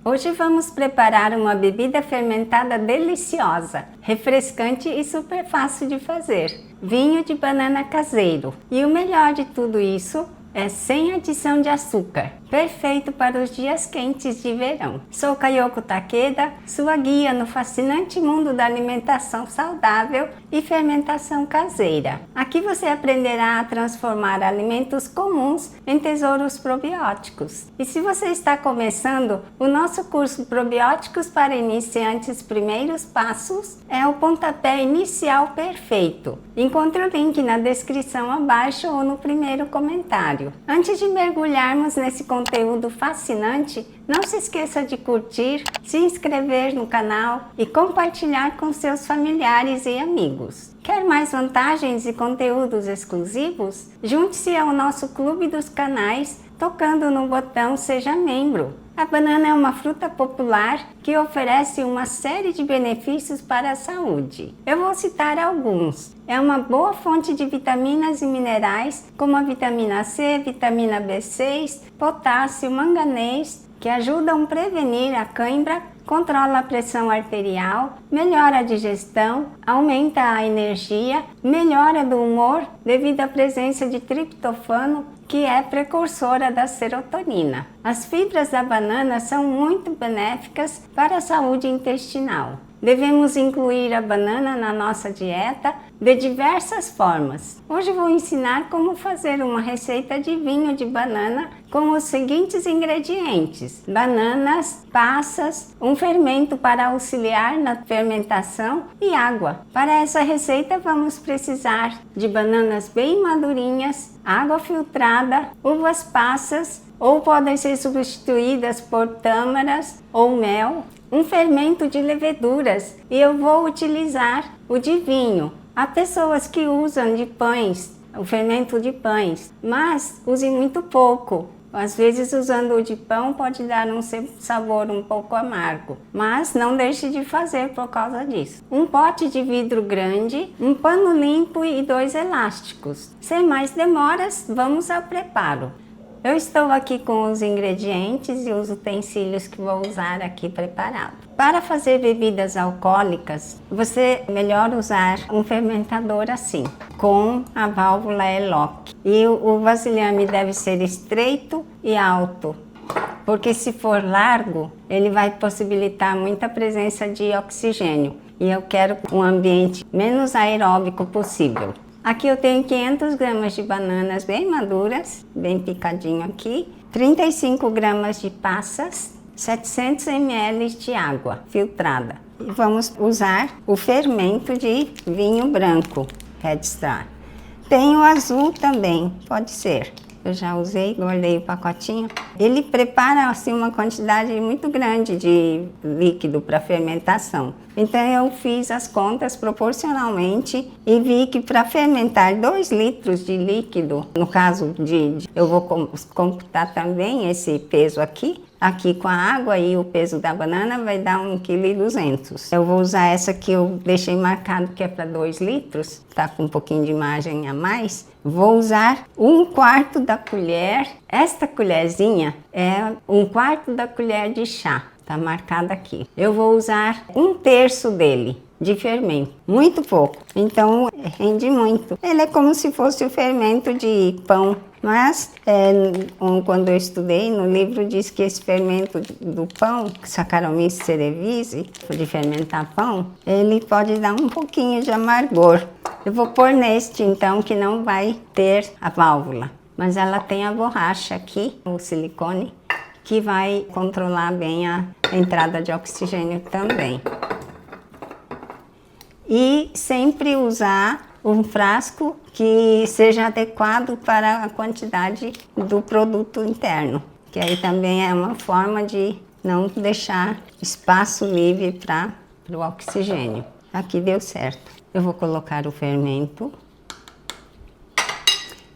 Hoje vamos preparar uma bebida fermentada deliciosa, refrescante e super fácil de fazer. Vinho de banana caseiro. E o melhor de tudo isso é sem adição de açúcar, perfeito para os dias quentes de verão. Sou Kayoko Takeda, sua guia no fascinante mundo da alimentação saudável e fermentação caseira. Aqui você aprenderá a transformar alimentos comuns em tesouros probióticos. E se você está começando, o nosso curso Probióticos para Iniciantes Primeiros Passos é o pontapé inicial perfeito. Encontre o link na descrição abaixo ou no primeiro comentário. Antes de mergulharmos nesse conteúdo fascinante, não se esqueça de curtir, se inscrever no canal e compartilhar com seus familiares e amigos. Quer mais vantagens e conteúdos exclusivos? Junte-se ao nosso clube dos canais tocando no botão Seja Membro. A banana é uma fruta popular que oferece uma série de benefícios para a saúde. Eu vou citar alguns. É uma boa fonte de vitaminas e minerais, como a vitamina C, vitamina B6, potássio, manganês, que ajudam a prevenir a cãibra, controla a pressão arterial, melhora a digestão, aumenta a energia, melhora do humor devido à presença de triptofano, que é precursora da serotonina. As fibras da banana são muito benéficas para a saúde intestinal. Devemos incluir a banana na nossa dieta de diversas formas. Hoje vou ensinar como fazer uma receita de vinho de banana com os seguintes ingredientes: bananas, passas, um fermento para auxiliar na fermentação e água. Para essa receita vamos precisar de bananas bem madurinhas, água filtrada, uvas passas, ou podem ser substituídas por tâmaras ou mel, um fermento de leveduras, e eu vou utilizar o de vinho. Há pessoas que usam de pães, o fermento de pães, mas use muito pouco. Às vezes usando o de pão pode dar um sabor um pouco amargo, mas não deixe de fazer por causa disso. Um pote de vidro grande, um pano limpo e 2 elásticos. Sem mais demoras, vamos ao preparo. Eu estou aqui com os ingredientes e os utensílios que vou usar aqui preparado. Para fazer bebidas alcoólicas, você melhor usar um fermentador assim, com a válvula E-Lock. E o vasilhame deve ser estreito e alto, porque se for largo, ele vai possibilitar muita presença de oxigênio. E eu quero um ambiente menos aeróbico possível. Aqui eu tenho 500 gramas de bananas bem maduras, bem picadinho aqui, 35 gramas de passas, 700 ml de água filtrada. E vamos usar o fermento de vinho branco, Red Star. Tem o azul também, pode ser. Eu já usei, olhei o pacotinho. Ele prepara assim uma quantidade muito grande de líquido para fermentação. Então eu fiz as contas proporcionalmente e vi que para fermentar 2 litros de líquido, no caso eu vou computar também esse peso aqui com a água, e o peso da banana vai dar 1,2 kg. Eu vou usar essa que eu deixei marcado que é para 2 litros, tá com um pouquinho de margem a mais. Vou usar 1/4 da colher. Esta colherzinha é 1/4 da colher de chá, tá marcada aqui. Eu vou usar 1/3 dele de fermento, muito pouco, então rende muito. Ele é como se fosse o fermento de pão, mas quando eu estudei no livro diz que esse fermento do pão, Saccharomyces cerevisiae, de fermentar pão, ele pode dar um pouquinho de amargor. Eu vou pôr neste então, que não vai ter a válvula, mas ela tem a borracha aqui, o silicone, que vai controlar bem a entrada de oxigênio também. E sempre usar um frasco que seja adequado para a quantidade do produto interno, que aí também é uma forma de não deixar espaço livre para o oxigênio. Aqui deu certo. Eu vou colocar o fermento.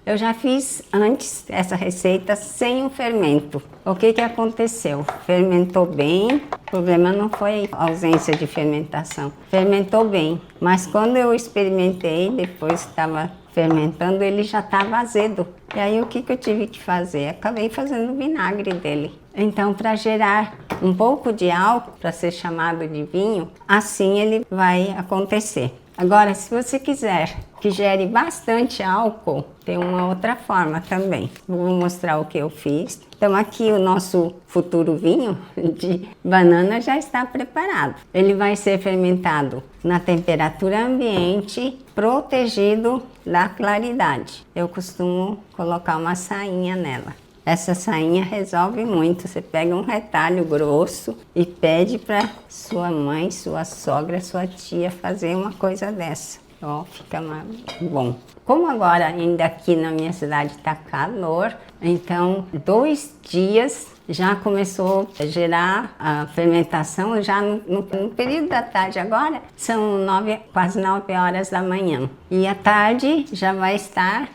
Eu já fiz antes essa receita sem o fermento. O que aconteceu? Fermentou bem, o problema não foi a ausência de fermentação. Fermentou bem, mas quando eu experimentei, depois estava fermentando, ele já estava azedo. E aí o que eu tive que fazer? Acabei fazendo o vinagre dele. Então, para gerar um pouco de álcool, para ser chamado de vinho, assim ele vai acontecer. Agora, se você quiser que gere bastante álcool, tem uma outra forma também. Vou mostrar o que eu fiz. Então aqui o nosso futuro vinho de banana já está preparado. Ele vai ser fermentado na temperatura ambiente, protegido da claridade. Eu costumo colocar uma sainha nela. Essa sainha resolve muito. Você pega um retalho grosso e pede para sua mãe, sua sogra, sua tia fazer uma coisa dessa. Ó, fica bom. Como agora ainda aqui na minha cidade está calor, então 2 dias já começou a gerar a fermentação, já no período da tarde agora, são quase 9 horas da manhã. E à tarde já vai estar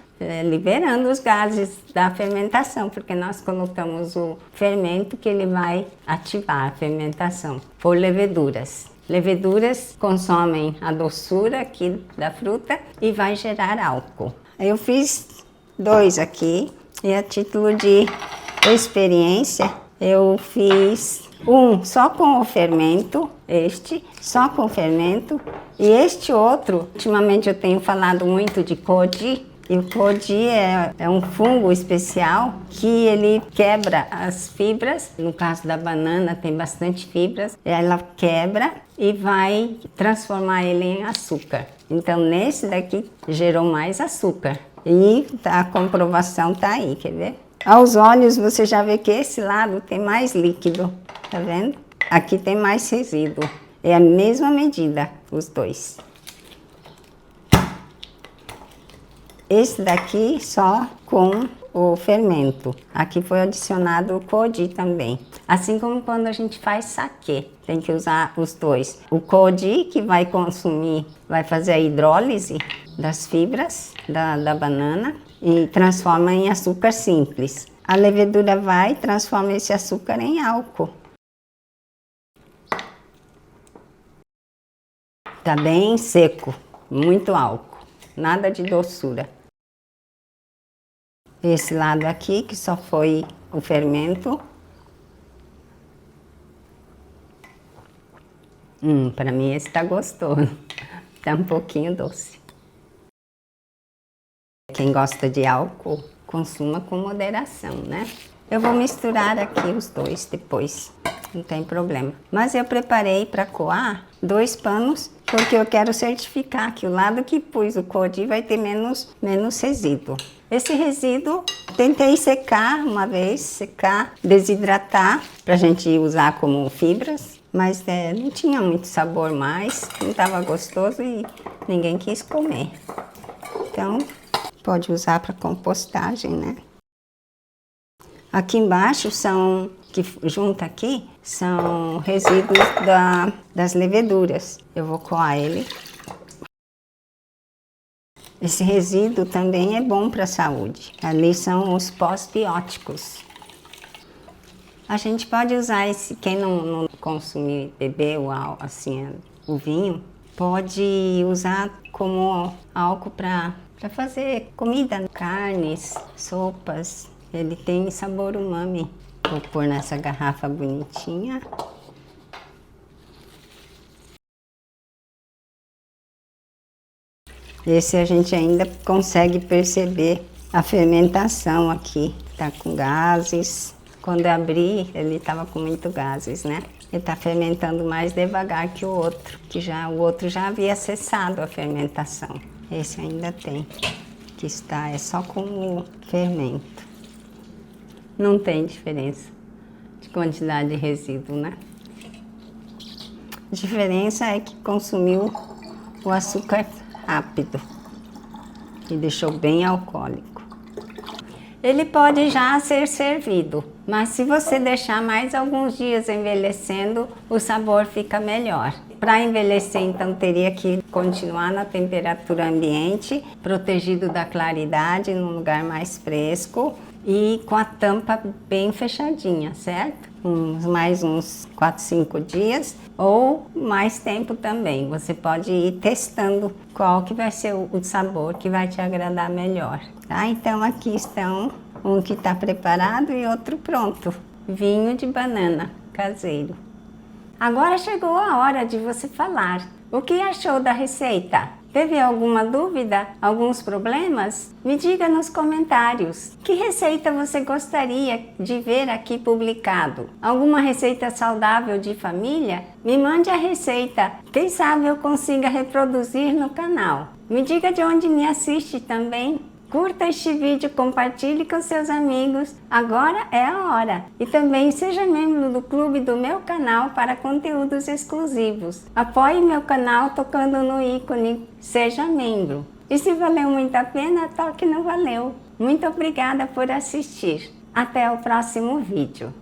liberando os gases da fermentação, porque nós colocamos o fermento que ele vai ativar a fermentação por leveduras. Leveduras consomem a doçura aqui da fruta e vai gerar álcool. Eu fiz 2 aqui e a título de experiência eu fiz um só com o fermento, só com o fermento, e este outro, ultimamente eu tenho falado muito de codi. E o codi é um fungo especial que ele quebra as fibras. No caso da banana tem bastante fibras. Ela quebra e vai transformar ele em açúcar. Então nesse daqui gerou mais açúcar. E a comprovação tá aí, quer ver? Aos olhos você já vê que esse lado tem mais líquido, tá vendo? Aqui tem mais resíduo. É a mesma medida, os dois. Esse daqui só com o fermento. Aqui foi adicionado o codi também. Assim como quando a gente faz saquê, tem que usar os dois. O codi que vai consumir, vai fazer a hidrólise das fibras da banana e transforma em açúcar simples. A levedura vai e transforma esse açúcar em álcool. Tá bem seco, muito álcool, nada de doçura. Esse lado aqui, que só foi o fermento. Para mim esse tá gostoso. Tá um pouquinho doce. Quem gosta de álcool, consuma com moderação, né? Eu vou misturar aqui os dois depois, não tem problema. Mas eu preparei para coar 2 panos, porque eu quero certificar que o lado que pus o codi vai ter menos resíduo. Esse resíduo, tentei secar uma vez, desidratar, pra gente usar como fibras, mas não tinha muito sabor mais, não estava gostoso e ninguém quis comer. Então, pode usar para compostagem, né? Aqui embaixo que junta aqui, são resíduos das leveduras. Eu vou coar ele. Esse resíduo também é bom para a saúde. Ali são os pós-bióticos. A gente pode usar esse, quem não consumir, beber o vinho, pode usar como álcool para fazer comida, carnes, sopas. Ele tem sabor umami. Vou pôr nessa garrafa bonitinha. Esse a gente ainda consegue perceber a fermentação aqui. Tá com gases. Quando eu abri, ele estava com muito gases, né? Ele está fermentando mais devagar que o outro, o outro já havia cessado a fermentação. Esse ainda tem, que é só com o fermento. Não tem diferença de quantidade de resíduo, né? A diferença é que consumiu o açúcar rápido e deixou bem alcoólico. Ele pode já ser servido, mas se você deixar mais alguns dias envelhecendo, o sabor fica melhor. Para envelhecer, então, teria que continuar na temperatura ambiente, protegido da claridade, num lugar mais fresco, e com a tampa bem fechadinha, certo? Mais uns 4, 5 dias ou mais tempo também. Você pode ir testando qual que vai ser o sabor que vai te agradar melhor. Tá? Então aqui estão um que está preparado e outro pronto. Vinho de banana caseiro. Agora chegou a hora de você falar. O que achou da receita? Teve alguma dúvida? Alguns problemas? Me diga nos comentários. Que receita você gostaria de ver aqui publicado? Alguma receita saudável de família? Me mande a receita. Quem sabe eu consiga reproduzir no canal. Me diga de onde me assiste também. Curta este vídeo, compartilhe com seus amigos. Agora é a hora. E também seja membro do clube do meu canal para conteúdos exclusivos. Apoie meu canal tocando no ícone Seja Membro. E se valeu muito a pena, toque no valeu. Muito obrigada por assistir. Até o próximo vídeo.